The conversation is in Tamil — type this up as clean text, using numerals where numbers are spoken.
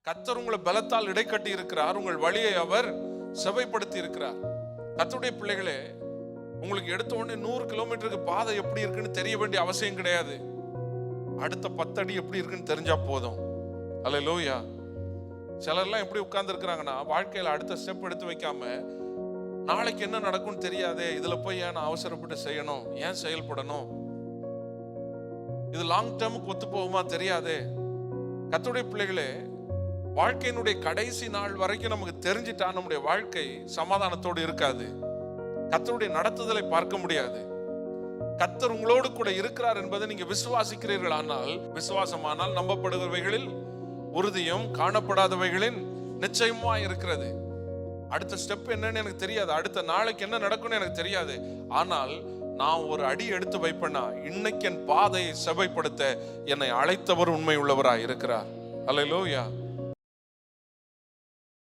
கர்த்தர் உங்களை பலத்தால் இடைக்கட்டி இருக்கிறார். உங்கள் வழியை அவர் செவைப்படுத்தி இருக்கிறார். கர்த்தருடைய பிள்ளைகளே, உங்களுக்கு எடுத்த உடனே 100 கிலோமீட்டருக்கு பாதை எப்படி இருக்குன்னு தெரிய வேண்டிய அவசியம் கிடையாது. அடுத்த 10 அடி எப்படி இருக்குன்னு தெரிஞ்சா போதும். அல்லேலூயா. சிலர்லாம் எப்படி உட்கார்ந்து இருக்கிறாங்கன்னா, வாழ்க்கையில அடுத்த ஸ்டெப் எடுத்து வைக்காம, நாளைக்கு என்ன நடக்கும்னு தெரியாதே, இதுல போய் ஏன் அவசரப்பட்டு செய்யணும், ஏன் செயல்படணும், இது லாங் டேர்முக்கு ஒத்து போகுமா தெரியாதே. கர்த்தருடைய பிள்ளைகளே, வாழ்க்கையினுடைய கடைசி நாள் வரைக்கும் நமக்கு தெரிஞ்சிட்டா நம்முடைய வாழ்க்கை சமாதானத்தோடு இருக்காது. கர்த்தருடைய நடத்துதலை பார்க்க முடியாது. கர்த்தர் உங்களோடு கூட இருக்கிறார் என்பதை நீங்க விசுவாசிக்கிறீர்கள். ஆனால் விசுவாசமானால் நம்பப்படுகிறவைகளில் உறுதியும் காணப்படாதவைகளின் நிச்சயமா இருக்கிறது. அடுத்த ஸ்டெப் என்னன்னு எனக்கு தெரியாது, அடுத்த நாளைக்கு என்ன நடக்கும்னு எனக்கு தெரியாது. ஆனால் நான் ஒரு அடி எடுத்து வைப்பேன்னா, இன்னைக்கு என் பாதையை செவைப்படுத்த என்னை அழைத்தவர் உண்மை உள்ளவராய் இருக்கிறார். அல்லேலூயா.